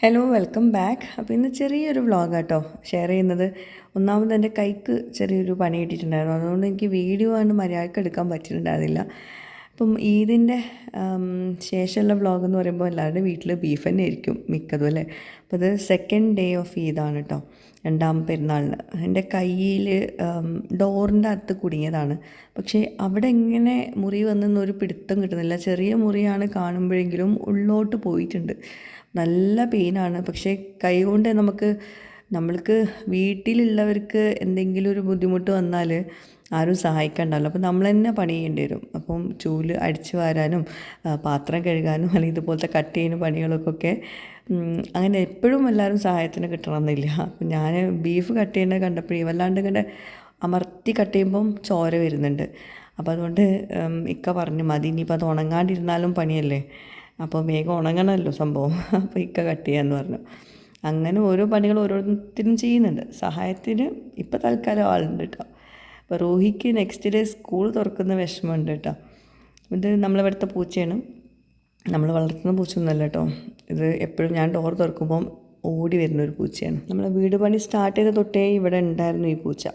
Hello welcome back. അപ്പോൾ ഇന്ന് ചെറിയൊരു വ്ളോഗാട്ടോ ഷെയർ ചെയ്യുന്നത്. ഒന്നാമത് എൻ്റെ കൈക്ക് ചെറിയൊരു പണി കിട്ടിയിട്ടുണ്ടായിരുന്നു, അതുകൊണ്ട് എനിക്ക് വീഡിയോ ആണ് മര്യാദയ്ക്ക് എടുക്കാൻ പറ്റിയിട്ടുണ്ടായിരുന്നില്ല. അപ്പം ഈദിൻ്റെ ശേഷമുള്ള വ്ളോഗ് എന്ന് പറയുമ്പോൾ എല്ലാവരുടെയും വീട്ടിൽ ബീഫ് തന്നെ ആയിരിക്കും മിക്കതും അല്ലേ. അപ്പോൾ അത് സെക്കൻഡ് ഡേ ഓഫ് ഈദാണ് കേട്ടോ, രണ്ടാം പെരുന്നാളിന്. എൻ്റെ കയ്യിൽ ഡോറിൻ്റെ അകത്ത് കുടുങ്ങിയതാണ്. പക്ഷേ അവിടെ എങ്ങനെ മുറി വന്നെന്നൊരു പിടുത്തം കിട്ടുന്നില്ല. ചെറിയ മുറിയാണ് കാണുമ്പോഴെങ്കിലും ഉള്ളോട്ട് പോയിട്ടുണ്ട്. നല്ല പെയിനാണ്. പക്ഷേ കൈ കൊണ്ട് നമ്മൾക്ക് വീട്ടിലുള്ളവർക്ക് എന്തെങ്കിലും ഒരു ബുദ്ധിമുട്ട് വന്നാൽ ആരും സഹായിക്കണ്ടല്ലോ, അപ്പോൾ നമ്മൾ തന്നെ പണി ചെയ്യേണ്ടി വരും. അപ്പം ചൂല് അടിച്ചു വാരാനും പാത്രം കഴുകാനും അല്ലെങ്കിൽ ഇതുപോലത്തെ കട്ട് ചെയ്യുന്ന പണികൾക്കൊക്കെ അങ്ങനെ എപ്പോഴും എല്ലാവരും സഹായത്തിന് കിട്ടണമെന്നില്ല. അപ്പം ഞാൻ ബീഫ് കട്ട് ചെയ്യുന്നത് കണ്ടപ്പോഴേ വല്ലാണ്ട് ഇങ്ങനെ അമർത്തി കട്ട് ചെയ്യുമ്പം ചോര വരുന്നുണ്ട്. അപ്പോൾ അതുകൊണ്ട് ഇക്ക പറഞ്ഞു മതി, ഇനിയിപ്പോൾ അത് ഉണങ്ങാണ്ടിരുന്നാലും പണിയല്ലേ, അപ്പോൾ വേഗം ഉണങ്ങണമല്ലോ സംഭവം. അപ്പോൾ ഇക്ക കട്ട് ചെയ്യാമെന്ന് പറഞ്ഞു. അങ്ങനെ ഓരോ പണികൾ ഓരോരുത്തരും ചെയ്യുന്നുണ്ട് സഹായത്തിന്. ഇപ്പോൾ തൽക്കാലം ആളുണ്ട് കേട്ടോ. അപ്പോൾ റൂഹിക്ക് നെക്സ്റ്റ് ഡേ സ്കൂൾ തുറക്കുന്ന വിഷമമുണ്ട് കേട്ടോ. ഇത് നമ്മളിവിടുത്തെ പൂച്ചയാണ്, നമ്മൾ വളർത്തുന്ന പൂച്ചയൊന്നുമല്ല കേട്ടോ. ഇത് എപ്പോഴും ഞാൻ ഡോർ തുറക്കുമ്പം ഓടി വരുന്നൊരു പൂച്ചയാണ്. നമ്മളെ വീട് പണി സ്റ്റാർട്ട് ചെയ്ത തൊട്ടേ ഇവിടെ ഉണ്ടായിരുന്നു ഈ പൂച്ച.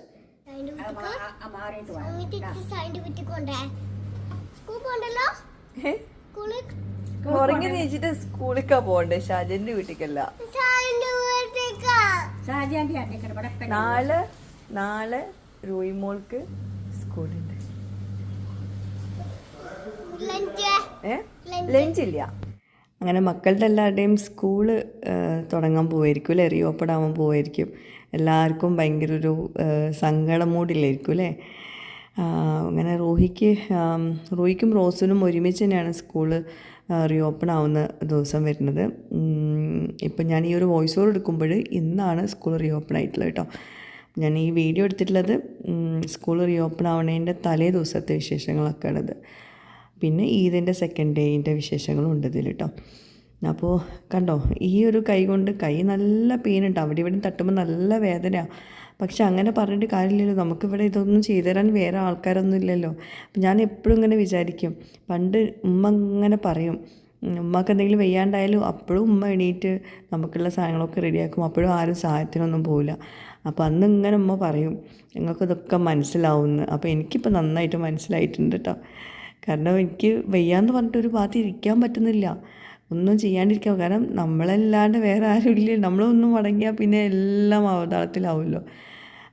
ഉറങ്ങി നീച്ചിട്ട് സ്കൂളിലേക്കാ പോണ്ടേ, ഷാജന്റെ വീട്ടിലേക്കല്ല. നാളെ റൂയിമോൾക്ക് സ്കൂളുണ്ട്. ലഞ്ചില്ല. അങ്ങനെ മക്കളുടെ എല്ലാവരുടെയും സ്കൂള് തുടങ്ങാൻ പോവായിരിക്കും അല്ലേ, റീ ഓപ്പൺ ആവാൻ പോവായിരിക്കും. എല്ലാവർക്കും ഭയങ്കര ഒരു സങ്കടം മൂഡിലായിരിക്കും അല്ലേ. അങ്ങനെ റൂഹിക്കും റോസിനും ഒരുമിച്ച് തന്നെയാണ് സ്കൂള് റീ ഓപ്പൺ ആവുന്ന ദിവസം വരുന്നത്. ഇപ്പം ഞാൻ ഈ ഒരു വോയിസ് ഓവർ എടുക്കുമ്പോൾ ഇന്നാണ് സ്കൂൾ റീ ഓപ്പൺ ആയിട്ടുള്ളത് കേട്ടോ. ഞാൻ ഈ വീഡിയോ എടുത്തിട്ടുള്ളത് സ്കൂൾ റീ ഓപ്പൺ ആവണതിൻ്റെ തലേ ദിവസത്തെ വിശേഷങ്ങളൊക്കെ ഉള്ളത്. പിന്നെ ഈദിൻ്റെ സെക്കൻഡ് ഡേയിൻ്റെ വിശേഷങ്ങളും ഉണ്ട് ഇതിൽ കേട്ടോ. അപ്പോൾ കണ്ടോ, ഈ ഒരു കൈ കൊണ്ട് കൈ നല്ല പെയിനുണ്ട്, അവിടെ ഇവിടെ തട്ടുമ്പോൾ നല്ല വേദനയാണ്. പക്ഷെ അങ്ങനെ പറഞ്ഞിട്ട് കാര്യമില്ലല്ലോ, നമുക്കിവിടെ ഇതൊന്നും ചെയ്തു തരാൻ വേറെ ആൾക്കാരൊന്നും ഇല്ലല്ലോ. അപ്പം ഞാൻ എപ്പോഴും ഇങ്ങനെ വിചാരിക്കും, പണ്ട് ഉമ്മ ഇങ്ങനെ പറയും, ഉമ്മക്ക് എന്തെങ്കിലും വയ്യാണ്ടായാലും അപ്പോഴും ഉമ്മ എണീറ്റ് നമുക്കുള്ള സാധനങ്ങളൊക്കെ റെഡിയാക്കും, അപ്പോഴും ആരും സഹായത്തിനൊന്നും പോവില്ല. അപ്പോൾ അന്ന് ഇങ്ങനെ ഉമ്മ പറയും നിങ്ങൾക്കിതൊക്കെ മനസ്സിലാവുമെന്ന്. അപ്പോൾ എനിക്കിപ്പോൾ നന്നായിട്ട് മനസ്സിലായിട്ടുണ്ട് കേട്ടോ. കാരണം എനിക്ക് വയ്യാന്ന് പറഞ്ഞിട്ടൊരു ഭാഗത്ത് ഇരിക്കാൻ പറ്റുന്നില്ല, ഒന്നും ചെയ്യാണ്ടിരിക്കാം. കാരണം നമ്മളല്ലാണ്ട് വേറെ ആരും ഇല്ല. നമ്മളൊന്നും മടങ്ങിയാൽ പിന്നെ എല്ലാം അവതാളത്തിലാവുമല്ലോ.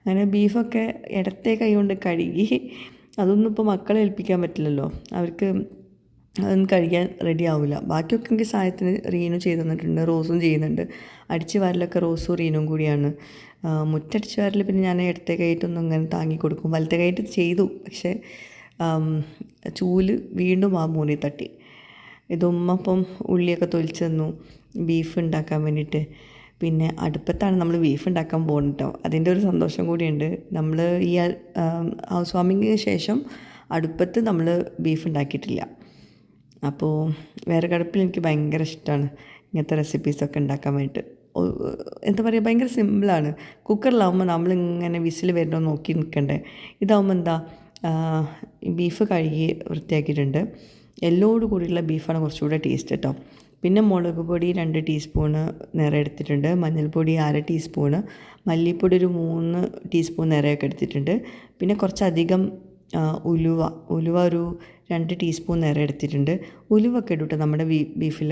അങ്ങനെ ബീഫൊക്കെ ഇടത്തെ കൈ കൊണ്ട് കഴുകി, അതൊന്നും ഇപ്പോൾ മക്കളെ ഏൽപ്പിക്കാൻ പറ്റില്ലല്ലോ, അവർക്ക് അതൊന്നും കഴിക്കാൻ റെഡി ആവില്ല. ബാക്കിയൊക്കെ എനിക്ക് സഹായത്തിന് റീനു ചെയ്തു തന്നിട്ടുണ്ട്, റോസും ചെയ്യുന്നുണ്ട്. അടിച്ച് വാരലൊക്കെ റോസും റീനും കൂടിയാണ്. മുറ്റടിച്ച് വാരൽ പിന്നെ ഞാൻ ഇടത്തെ കൈയിട്ടൊന്നും ഇങ്ങനെ താങ്ങി കൊടുക്കും. വലത്തെ കൈയിട്ട് ചെയ്തു, പക്ഷേ ചൂല് വീണ്ടും ആ മൂലി തട്ടി. ഇതുമ്മപ്പം ഉള്ളിയൊക്കെ തൊലിച്ച് തന്നു ബീഫ് ഉണ്ടാക്കാൻ വേണ്ടിയിട്ട്. പിന്നെ അടുപ്പത്താണ് നമ്മൾ ബീഫ് ഉണ്ടാക്കാൻ പോകുന്നത് കേട്ടോ. അതിൻ്റെ ഒരു സന്തോഷം കൂടിയുണ്ട്. നമ്മൾ ഈ ഹൗസ് വാമിങ്ങിന് ശേഷം അടുപ്പത്ത് നമ്മൾ ബീഫ് ഉണ്ടാക്കിയിട്ടില്ല. അപ്പോൾ വിറകടുപ്പിൽ എനിക്ക് ഭയങ്കര ഇഷ്ടമാണ് ഇങ്ങനത്തെ റെസിപ്പീസൊക്കെ ഉണ്ടാക്കാൻ വേണ്ടിയിട്ട്. എന്താ പറയുക, ഭയങ്കര സിമ്പിളാണ്. കുക്കറിലാവുമ്പോൾ നമ്മളിങ്ങനെ വിസിൽ വരുന്നോ നോക്കി നിൽക്കണ്ടേ. ഇതാവുമ്പോൾ എന്താ, ബീഫ് കഴുകി വൃത്തിയാക്കിയിട്ടുണ്ട്. എല്ലോട് കൂടിയുള്ള ബീഫാണ് കുറച്ചുകൂടെ ടേസ്റ്റ് കേട്ടോ. പിന്നെ മുളക് പൊടി 2 ടീസ്പൂണ് നിറയെ എടുത്തിട്ടുണ്ട്, മഞ്ഞൾപ്പൊടി 1/2 ടീസ്പൂണ്, മല്ലിപ്പൊടി ഒരു 3 ടീസ്പൂൺ നിറയൊക്കെ എടുത്തിട്ടുണ്ട്. പിന്നെ കുറച്ചധികം ഉലുവ ഒരു 2 ടീസ്പൂൺ നിറയെ എടുത്തിട്ടുണ്ട്. ഉലുവൊക്കെ ഇടട്ടെ നമ്മുടെ ബീഫിൽ,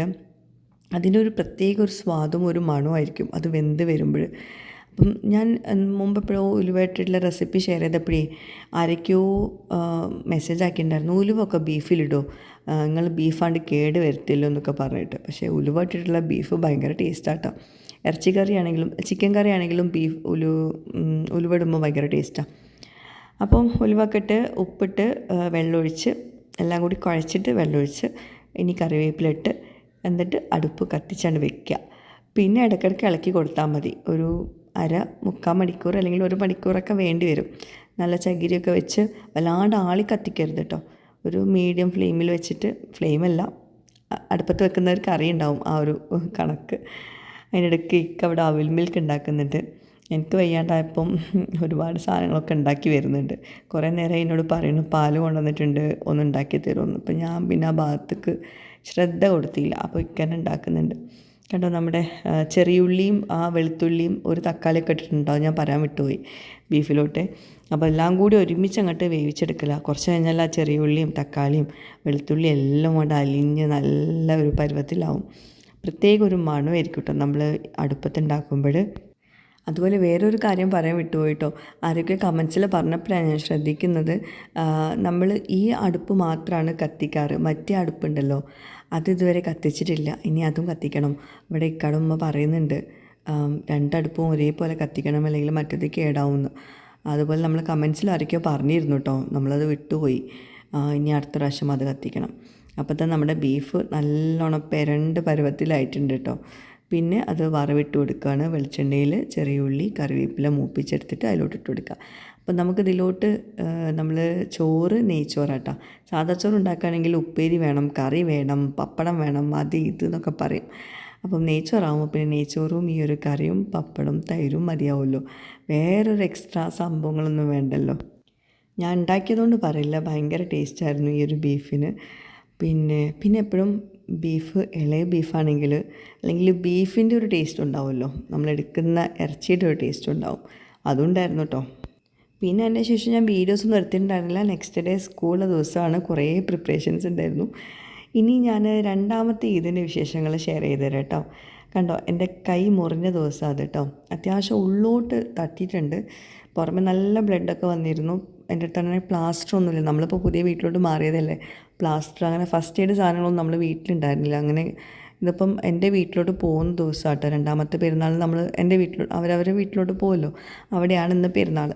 അതിൻ്റെ ഒരു പ്രത്യേക ഒരു സ്വാദും ഒരു മണമായിരിക്കും അത് വെന്ത് വരുമ്പോൾ. അപ്പം ഞാൻ മുമ്പ് എപ്പോഴോ ഉലുവായിട്ടുള്ള റെസിപ്പി ഷെയർ ചെയ്തപ്പോഴേ ആരൊക്കെയോ മെസ്സേജ് ആക്കിയിട്ടുണ്ടായിരുന്നു, ഉലുവൊക്കെ ബീഫിലിടോ, നിങ്ങൾ ബീഫാണ്ട് കേട് വരുത്തില്ലോ എന്നൊക്കെ പറഞ്ഞിട്ട്. പക്ഷേ ഉലുവ ഇട്ടിട്ടുള്ള ബീഫ് ഭയങ്കര ടേസ്റ്റാട്ടോ. ഇറച്ചി കറി ആണെങ്കിലും ചിക്കൻ കറി ആണെങ്കിലും ഉലുവ ഇടുമ്പോൾ ഭയങ്കര ടേസ്റ്റാണ്. അപ്പം ഉലുവൊക്കെ ഇട്ട് ഉപ്പിട്ട് വെള്ളമൊഴിച്ച് എല്ലാം കൂടി കുഴച്ചിട്ട് വെള്ളമൊഴിച്ച് ഇനി കറിവേപ്പിലിട്ട് എന്നിട്ട് അടുപ്പ് കത്തിച്ചാണ്ട് വെക്കുക. പിന്നെ ഇടയ്ക്കിടയ്ക്ക് ഇളക്കി കൊടുത്താൽ മതി. ഒരു മുക്കാൽ മണിക്കൂർ അല്ലെങ്കിൽ 1 മണിക്കൂറൊക്കെ വേണ്ടി വരും. നല്ല ചകിരിയൊക്കെ വെച്ച് വല്ലാണ്ട് ആളി കത്തിക്കരുത് കേട്ടോ. ഒരു മീഡിയം ഫ്ലെയിമിൽ വെച്ചിട്ട്, ഫ്ലെയിമല്ല അടുപ്പത്ത് വെക്കുന്നവർക്ക് അറിയുണ്ടാവും ആ ഒരു കണക്ക്. അതിനിടയ്ക്ക് അവിടെ അവിൽ മിൽക്ക് ഉണ്ടാക്കുന്നുണ്ട്. എനിക്ക് വയ്യാണ്ടായപ്പം ഒരുപാട് സാധനങ്ങളൊക്കെ ഉണ്ടാക്കി വരുന്നുണ്ട്. കുറേ നേരം എന്നോട് പറയുന്നു പാല് കൊണ്ടുവന്നിട്ടുണ്ട് ഒന്ന് ഉണ്ടാക്കി തരുമെന്ന്. അപ്പം ഞാൻ പിന്നെ ആ ഭാഗത്തേക്ക് ശ്രദ്ധ കൊടുത്തില്ല. അപ്പോൾ ഇക്കന്നെ ഉണ്ടാക്കുന്നുണ്ട്. കണ്ടോ നമ്മുടെ ചെറിയുള്ളിയും ആ വെളുത്തുള്ളിയും ഒരു തക്കാളിയൊക്കെ ഇട്ടിട്ടുണ്ടാവും, ഞാൻ പറയാൻ വിട്ടുപോയി ബീഫിലോട്ട്. അപ്പോൾ എല്ലാം കൂടി ഒരുമിച്ച് അങ്ങോട്ട് വേവിച്ചെടുക്കില്ല. കുറച്ച് കഴിഞ്ഞാൽ ആ ചെറിയ ഉള്ളിയും തക്കാളിയും വെളുത്തുള്ളിയും എല്ലാം കൊണ്ട് അലിഞ്ഞ് നല്ല ഒരു പരുവത്തിലാവും. പ്രത്യേക ഒരു മണമായിരിക്കും കേട്ടോ നമ്മൾ അടുപ്പത്തുണ്ടാക്കുമ്പോൾ. അതുപോലെ വേറൊരു കാര്യം പറയാൻ വിട്ടുപോയിട്ടോ, ആരൊക്കെ കമൻസിൽ പറഞ്ഞപ്പോഴാണ് ഞാൻ ശ്രദ്ധിക്കുന്നത്, നമ്മൾ ഈ അടുപ്പ് മാത്രമാണ് കത്തിക്കാറ്, മറ്റേ അടുപ്പുണ്ടല്ലോ അത് ഇതുവരെ കത്തിച്ചിട്ടില്ല, ഇനി അതും കത്തിക്കണം. ഇവിടെ ഇക്കടുമ്മ പറയുന്നുണ്ട് രണ്ടടുപ്പും ഒരേപോലെ കത്തിക്കണം, അല്ലെങ്കിൽ മറ്റേത് കേടാവുമെന്ന്. അതുപോലെ നമ്മൾ കമൻസിൽ ആരൊക്കെയോ പറഞ്ഞിരുന്നു കേട്ടോ, നമ്മളത് വിട്ടുപോയി. ഇനി അടുത്ത പ്രാവശ്യം അത് കത്തിക്കണം. അപ്പോൾ തന്നെ നമ്മുടെ ബീഫ് നല്ലോണം പെരണ്ട് പരുവത്തിലായിട്ടുണ്ട് കേട്ടോ. പിന്നെ അത് വറവിട്ട് കൊടുക്കുകയാണ്. വെളിച്ചെണ്ണയിൽ ചെറിയ ഉള്ളി കറിവേപ്പില മൂപ്പിച്ചെടുത്തിട്ട് അതിലോട്ട് ഇട്ട് കൊടുക്കുക. അപ്പം നമുക്കിതിലോട്ട് നമ്മൾ ചോറ് നെയ്ച്ചോറാട്ടോ. സാദാ ചോറ് ഉണ്ടാക്കുകയാണെങ്കിൽ ഉപ്പേരി വേണം, കറി വേണം, പപ്പടം വേണം, അത് ഇത് എന്നൊക്കെ പറയും. അപ്പം നെയ്ച്ചോറാകുമ്പോൾ പിന്നെ നെയ്ച്ചോറും ഈ ഒരു കറിയും പപ്പടം തൈരും മതിയാവുമല്ലോ, വേറൊരു എക്സ്ട്രാ സംഭവങ്ങളൊന്നും വേണ്ടല്ലോ. ഞാൻ ഉണ്ടാക്കിയതുകൊണ്ട് പറയില്ല, ഭയങ്കര ടേസ്റ്റായിരുന്നു ഈ ഒരു ബീഫിന്. പിന്നെ എപ്പോഴും ബീഫ് ഇളയ ബീഫാണെങ്കിൽ അല്ലെങ്കിൽ ബീഫിൻ്റെ ഒരു ടേസ്റ്റ് ഉണ്ടാവുമല്ലോ, നമ്മളെടുക്കുന്ന ഇറച്ചിയുടെ ഒരു ടേസ്റ്റ് ഉണ്ടാവും, അതുണ്ടായിരുന്നു കേട്ടോ. പിന്നെ അതിൻ്റെ ശേഷം ഞാൻ വീഡിയോസൊന്നും എടുത്തിട്ടുണ്ടായിരുന്നില്ല. നെക്സ്റ്റ് ഡേ സ്കൂളിലെ ദിവസമാണ്, കുറേ പ്രിപ്പറേഷൻസ് ഉണ്ടായിരുന്നു. ഇനി ഞാൻ രണ്ടാമത്തെ ഈദിൻ്റെ വിശേഷങ്ങൾ ഷെയർ ചെയ്ത് തരാം കേട്ടോ. കണ്ടോ എൻ്റെ കൈ മുറിഞ്ഞ ദിവസം അത് കേട്ടോ, അത്യാവശ്യം ഉള്ളോട്ട് തട്ടിയിട്ടുണ്ട്, പുറമെ നല്ല ബ്ലഡൊക്കെ വന്നിരുന്നു. എൻ്റെ അടുത്ത് അങ്ങനെ പ്ലാസ്റ്റർ ഒന്നുമില്ല, നമ്മളിപ്പോൾ പുതിയ വീട്ടിലോട്ട് മാറിയതല്ലേ, പ്ലാസ്റ്റർ അങ്ങനെ ഫസ്റ്റ് എയ്ഡ് സാധനങ്ങളൊന്നും നമ്മൾ വീട്ടിലുണ്ടായിരുന്നില്ല. അങ്ങനെ ഇതിപ്പം എൻ്റെ വീട്ടിലോട്ട് പോകുന്ന ദിവസമാട്ടോ, രണ്ടാമത്തെ പെരുന്നാൾ നമ്മൾ എൻ്റെ വീട്ടിലോട്ട് അവരവരുടെ വീട്ടിലോട്ട് പോകുമല്ലോ, അവിടെയാണ് ഇന്ന് പെരുന്നാൾ.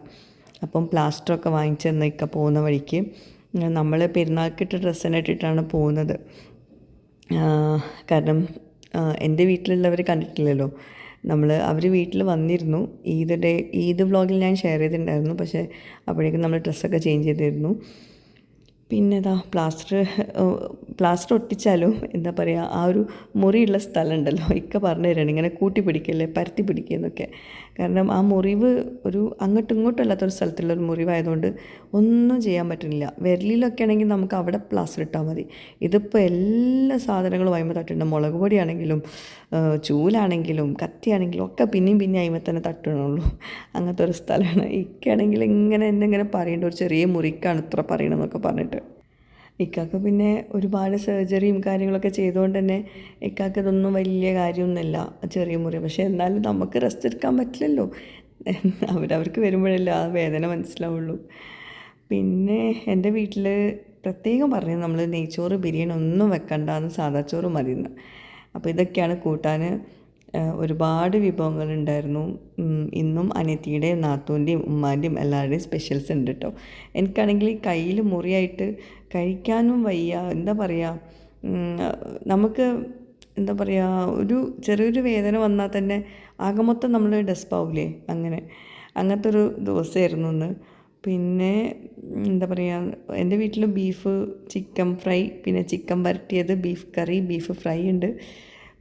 അപ്പം പ്ലാസ്റ്ററൊക്കെ വാങ്ങിച്ചെന്നൊക്കെ പോകുന്ന വഴിക്ക് നമ്മൾ പെരുന്നാൾക്കിട്ട ഡ്രസ്സ് തന്നെ ഇട്ടിട്ടാണ് പോകുന്നത്. കാരണം എൻ്റെ വീട്ടിലുള്ളവർ കണ്ടിട്ടില്ലല്ലോ, അവർ വീട്ടിൽ വന്നിരുന്നു. ഈദ് വ്ളോഗിൽ ഞാൻ ഷെയർ ചെയ്തിട്ടുണ്ടായിരുന്നു, പക്ഷേ അപ്പോഴേക്കും നമ്മൾ ഡ്രസ്സൊക്കെ ചേഞ്ച് ചെയ്തിരുന്നു. പിന്നെ പ്ലാസ്റ്റർ ഒട്ടിച്ചാലും എന്താ പറയുക, ആ ഒരു മുറിയുള്ള സ്ഥലം ഉണ്ടല്ലോ, ഇക്ക പറഞ്ഞു തരണം ഇങ്ങനെ കൂട്ടി പിടിക്കല്ലേ, പരത്തി പിടിക്കുകയെന്നൊക്കെ. കാരണം ആ മുറിവ് ഒരു അങ്ങോട്ടും ഇങ്ങോട്ടും അല്ലാത്തൊരു സ്ഥലത്തുള്ളൊരു മുറിവായതുകൊണ്ട് ഒന്നും ചെയ്യാൻ പറ്റുന്നില്ല. വിരലിലൊക്കെ ആണെങ്കിൽ നമുക്ക് അവിടെ പ്ലാസ്റ്റർ ഇട്ടാൽ മതി. ഇതിപ്പോൾ എല്ലാ സാധനങ്ങളും അതിന്മേൽ തട്ടുണ്ട്, മുളക് പൊടിയാണെങ്കിലും ചൂലാണെങ്കിലും കത്തിയാണെങ്കിലും ഒക്കെ പിന്നെയും അതിന്മേൽ തന്നെ തട്ടണുള്ളൂ, അങ്ങനത്തെ ഒരു സ്ഥലമാണ്. ഇക്കാണെങ്കിൽ ഇങ്ങനെ എന്നെ പറയേണ്ട, ഒരു ചെറിയ മുറിക്കാണ് ഇത്ര പറയണമെന്നൊക്കെ പറഞ്ഞിട്ട്. ഇക്കാക്ക് പിന്നെ ഒരുപാട് സർജറിയും കാര്യങ്ങളൊക്കെ ചെയ്തുകൊണ്ട് തന്നെ ഇക്കാക്ക് ഇതൊന്നും വലിയ കാര്യമൊന്നുമില്ല, ചെറിയ മുറി. പക്ഷേ എന്നാലും നമുക്ക് റെസ്റ്റ് എടുക്കാൻ പറ്റില്ലല്ലോ, അവർക്ക് വരുമ്പോഴല്ലേ ആ വേദന മനസ്സിലാവുള്ളൂ. പിന്നെ എൻ്റെ വീട്ടിൽ പ്രത്യേകം പറഞ്ഞു, നമ്മൾ നെയ്ച്ചോറ് ബിരിയാണി ഒന്നും വെക്കണ്ടെന്ന്, സാദാ ചോറ് മതിയെന്ന്. അപ്പോൾ ഇതൊക്കെയാണ് കൂട്ടാൻ. ഒരുപാട് വിഭവങ്ങളുണ്ടായിരുന്നു. ഇന്നും അനിയത്തിയുടെയും നാത്തൂൻ്റെയും ഉമ്മാൻ്റെയും എല്ലാവരുടെയും സ്പെഷ്യൽസ് ഉണ്ട് കേട്ടോ. എനിക്കാണെങ്കിൽ കയ്യിൽ മുറിയായിട്ട് കഴിക്കാനും വയ്യ. എന്താ പറയുക, നമുക്ക് എന്താ പറയുക, ഒരു ചെറിയൊരു വേദന വന്നാൽ തന്നെ ആകെ മൊത്തം നമ്മൾ ഡെസ്പാവില്ലേ, അങ്ങനത്തെ ഒരു ദിവസമായിരുന്നു ഇന്ന്. പിന്നെ എന്താ പറയുക, എൻ്റെ വീട്ടിൽ ബീഫ് ചിക്കൻ ഫ്രൈ, പിന്നെ ചിക്കൻ വരട്ടിയത്, ബീഫ് കറി, ബീഫ് ഫ്രൈ ഉണ്ട്,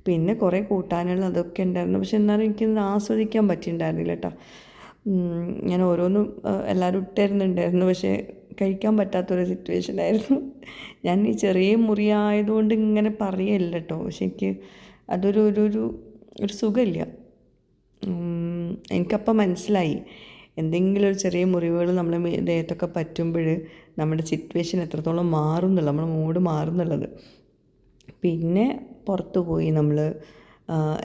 പിന്നെ കുറേ കൂട്ടാനുകൾ അതൊക്കെ ഉണ്ടായിരുന്നു. പക്ഷെ എന്നാലും എനിക്കൊന്നും ആസ്വദിക്കാൻ പറ്റിയിട്ടുണ്ടായിരുന്നില്ല കേട്ടോ. ഞാൻ ഓരോന്നും എല്ലാവരും ഇട്ടിരുന്നുണ്ടായിരുന്നു, പക്ഷേ കഴിക്കാൻ പറ്റാത്തൊരു സിറ്റുവേഷനായിരുന്നു. ഞാൻ ഈ ചെറിയ മുറിയായതുകൊണ്ട് ഇങ്ങനെ പറയല്ല കേട്ടോ, പക്ഷെ എനിക്ക് അതൊരു ഒരു ഒരു സുഖമില്ല. എനിക്കപ്പം മനസ്സിലായി എന്തെങ്കിലും ഒരു ചെറിയ മുറിവുകൾ നമ്മൾ ദേഹത്തൊക്കെ പറ്റുമ്പോൾ നമ്മുടെ സിറ്റുവേഷൻ എത്രത്തോളം മാറുന്നുള്ളത്, നമ്മുടെ മൂഡ് മാറുന്നുള്ളത്. പിന്നെ പുറത്തു പോയി നമ്മൾ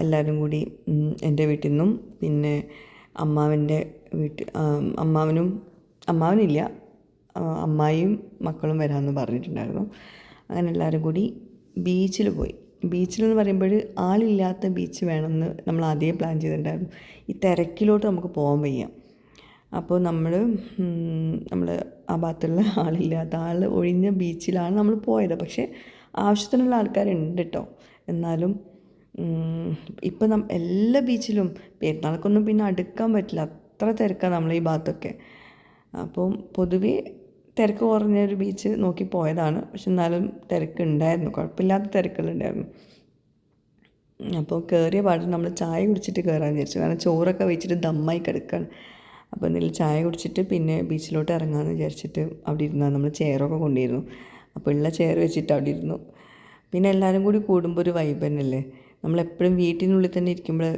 എല്ലാവരും കൂടി, എൻ്റെ വീട്ടിൽ നിന്നും പിന്നെ അമ്മാവനില്ല, അമ്മായിയും മക്കളും വരാമെന്ന് പറഞ്ഞിട്ടുണ്ടായിരുന്നു. അങ്ങനെ എല്ലാവരും കൂടി ബീച്ചിൽ പോയി. ബീച്ചിലെന്ന് പറയുമ്പോൾ ആളില്ലാത്ത ബീച്ച് വേണമെന്ന് നമ്മൾ ആദ്യമേ പ്ലാൻ ചെയ്തിട്ടുണ്ടായിരുന്നു. ഈ തിരക്കിലോട്ട് നമുക്ക് പോകാൻ വയ്യ. അപ്പോൾ നമ്മൾ ആ ഭാഗത്തുള്ള ആളില്ലാത്ത ഒഴിഞ്ഞ ബീച്ചിലാണ് നമ്മൾ പോയത്. പക്ഷേ ആവശ്യത്തിനുള്ള ആൾക്കാരുണ്ട് കേട്ടോ. എന്നാലും ഇപ്പം എല്ലാ ബീച്ചിലും പെരുന്നാൾക്കൊന്നും പിന്നെ അടുക്കാൻ പറ്റില്ല, അത്ര തിരക്കാണ് നമ്മൾ ഈ ഭാഗത്തൊക്കെ. അപ്പം പൊതുവേ തിരക്ക് കുറഞ്ഞൊരു ബീച്ച് നോക്കി പോയതാണ്. പക്ഷെ എന്നാലും തിരക്കുണ്ടായിരുന്നു, കുഴപ്പമില്ലാത്ത തിരക്കുകളുണ്ടായിരുന്നു. അപ്പോൾ കയറിയ പാട്ടിൽ നമ്മൾ ചായ കുടിച്ചിട്ട് കയറാമെന്ന് വിചാരിച്ചു, കാരണം ചോറൊക്കെ വെച്ചിട്ട് ദമ്മായി കിടക്കുകയാണ്. അപ്പോൾ എന്തെങ്കിലും ചായ കുടിച്ചിട്ട് പിന്നെ ബീച്ചിലോട്ട് ഇറങ്ങാമെന്ന് വിചാരിച്ചിട്ട് അവിടെ ഇരുന്നാൽ നമ്മൾ ചെയറൊക്കെ കൊണ്ടുവരുന്നു. അപ്പോൾ ഉള്ള ചെയർ വെച്ചിട്ട് അവിടെ ഇരുന്നു. പിന്നെ എല്ലാവരും കൂടി കൂടുമ്പോൾ ഒരു വൈബ് തന്നെയല്ലേ. നമ്മളെപ്പോഴും വീട്ടിനുള്ളിൽ തന്നെ ഇരിക്കുമ്പോൾ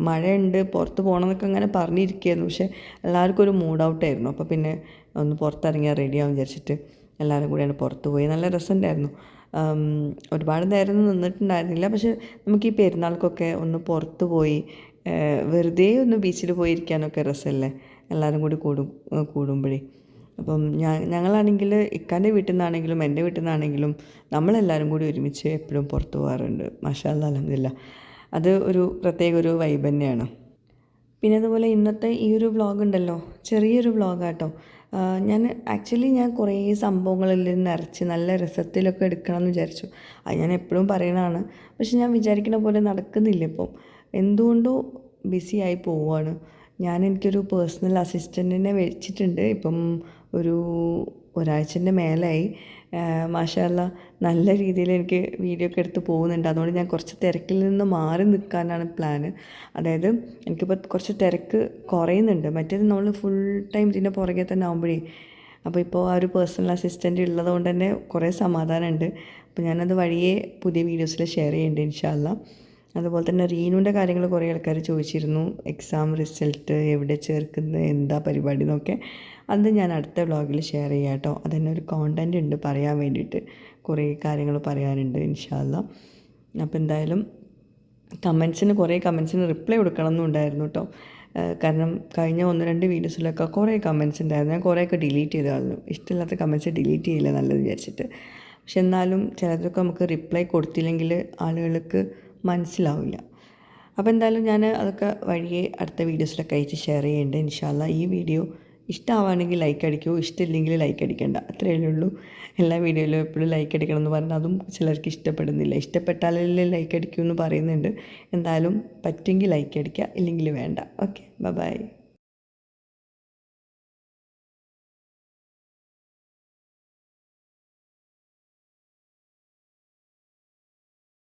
മഴയുണ്ട് പുറത്ത് പോകണം എന്നൊക്കെ അങ്ങനെ പറഞ്ഞിരിക്കുകയായിരുന്നു. പക്ഷേ എല്ലാവർക്കും ഒരു മൂഡ് ഔട്ടായിരുന്നു. അപ്പോൾ പിന്നെ ഒന്ന് പുറത്തിറങ്ങിയാൽ റെഡിയാവും വിചാരിച്ചിട്ട് എല്ലാവരും കൂടിയാണ് പുറത്ത് പോയി. നല്ല രസമുണ്ടായിരുന്നു. ഒരുപാട് നേരം നിന്നിട്ടുണ്ടായിരുന്നില്ല. പക്ഷേ നമുക്ക് ഈ പെരുന്നാൾക്കൊക്കെ ഒന്ന് പുറത്ത് പോയി വെറുതെ ഒന്ന് ബീച്ചിൽ പോയി ഇരിക്കാനൊക്കെ രസമല്ലേ, എല്ലാവരും കൂടി കൂടുമ്പോഴേ. അപ്പം ഞങ്ങളാണെങ്കിൽ ഇക്കാൻ്റെ വീട്ടിൽ നിന്നാണെങ്കിലും എൻ്റെ വീട്ടിൽ നിന്നാണെങ്കിലും നമ്മളെല്ലാവരും കൂടി ഒരുമിച്ച് എപ്പോഴും പുറത്ത് പോകാറുണ്ട്. മാഷാ അല്ലാ, അൽഹംദുലില്ലാ. അത് ഒരു പ്രത്യേക ഒരു വൈബ് തന്നെയാണ്. പിന്നെ അതുപോലെ ഇന്നത്തെ ഈ ഒരു വ്ളോഗ് ഉണ്ടല്ലോ, ചെറിയൊരു വ്ളോഗാട്ടോ. ഞാൻ കുറേ സംഭവങ്ങളിൽ നിറച്ച് നല്ല രസത്തിലൊക്കെ എടുക്കണം എന്ന് വിചാരിച്ചു. അത് ഞാൻ എപ്പോഴും പറയണതാണ്. പക്ഷെ ഞാൻ വിചാരിക്കുന്ന പോലെ നടക്കുന്നില്ല ഇപ്പം. എന്തുകൊണ്ടോ ബിസിയായി പോവുകയാണ്. എനിക്കൊരു പേഴ്സണൽ അസിസ്റ്റൻറ്റിനെ വെച്ചിട്ടുണ്ട്. ഇപ്പം ഒരാഴ്ചൻ്റെ മേലായി. മാഷാ അല്ലാ, നല്ല രീതിയിൽ എനിക്ക് വീഡിയോ ഒക്കെ എടുത്ത് പോകുന്നുണ്ട്. അതുകൊണ്ട് ഞാൻ കുറച്ച് തിരക്കിൽ നിന്ന് മാറി നിൽക്കാനാണ് പ്ലാന്. അതായത് എനിക്കിപ്പോൾ കുറച്ച് തിരക്ക് കുറയുന്നുണ്ട്. മറ്റേത് നമ്മൾ ഫുൾ ടൈം ഇതിൻ്റെ പുറകെ തന്നെ ആകുമ്പോഴേ. അപ്പോൾ ഇപ്പോൾ ആ ഒരു പേഴ്സണൽ അസിസ്റ്റൻ്റ് ഉള്ളതുകൊണ്ട് തന്നെ കുറേ സമാധാനമുണ്ട്. അപ്പോൾ ഞാനത് വഴിയേ പുതിയ വീഡിയോസിൽ ഷെയർ ചെയ്യുന്നുണ്ട് ഇൻഷാ അല്ലാ. അതുപോലെ തന്നെ റീനുവിൻ്റെ കാര്യങ്ങൾ കുറേ ആൾക്കാർ ചോദിച്ചിരുന്നു. എക്സാം റിസൾട്ട് എവിടെ ചേർക്കുന്നത്, എന്താ പരിപാടി എന്നൊക്കെ. അത് ഞാൻ അടുത്ത വ്ളോഗിൽ ഷെയർ ചെയ്യാം കേട്ടോ. അതന്നെ ഒരു കോണ്ടൻറ്റ് ഉണ്ട് പറയാൻ വേണ്ടിയിട്ട്. കുറേ കാര്യങ്ങൾ പറയാനുണ്ട് ഇൻഷാ അല്ലാ. അപ്പോൾ എന്തായാലും കുറേ കമൻസിന് റിപ്ലൈ കൊടുക്കണം എന്നുണ്ടായിരുന്നു കേട്ടോ. കാരണം കഴിഞ്ഞ 1-2 വീഡിയോസിലൊക്കെ കുറേ കമൻസ് ഉണ്ടായിരുന്നു. ഞാൻ കുറേയൊക്കെ ഡിലീറ്റ് ചെയ്ത് കളഞ്ഞു. ഇഷ്ടമില്ലാത്ത കമൻസ് ഡിലീറ്റ് ചെയ്യില്ല നല്ലത് വിചാരിച്ചിട്ട്. പക്ഷെ എന്നാലും ചിലതൊക്കെ നമുക്ക് റിപ്ലൈ കൊടുത്തില്ലെങ്കിൽ ആളുകൾക്ക് മനസ്സിലാവില്ല. അപ്പോൾ എന്തായാലും ഞാൻ അതൊക്കെ വഴിയെ അടുത്ത വീഡിയോസിലൊക്കെ അയച്ച് ഷെയർ ചെയ്യുന്നുണ്ട് ഇൻഷാ അല്ലാ. ഈ വീഡിയോ ഇഷ്ടമാവുകയാണെങ്കിൽ ലൈക്ക് അടിക്കൂ, ഇഷ്ടമില്ലെങ്കിൽ ലൈക്ക് അടിക്കേണ്ട, അത്രയേ ഉള്ളൂ. എല്ലാ വീഡിയോയിലും എപ്പോഴും ലൈക്ക് അടിക്കണം എന്ന് പറഞ്ഞാൽ അതും ചിലർക്ക് ഇഷ്ടപ്പെടുന്നില്ല. ഇഷ്ടപ്പെട്ടാലല്ലേ ലൈക്ക് അടിക്കൂ എന്ന് പറയുന്നുണ്ട്. എന്തായാലും പറ്റുമെങ്കിൽ ലൈക്ക് അടിക്കുക, ഇല്ലെങ്കിൽ വേണ്ട. Okay, by.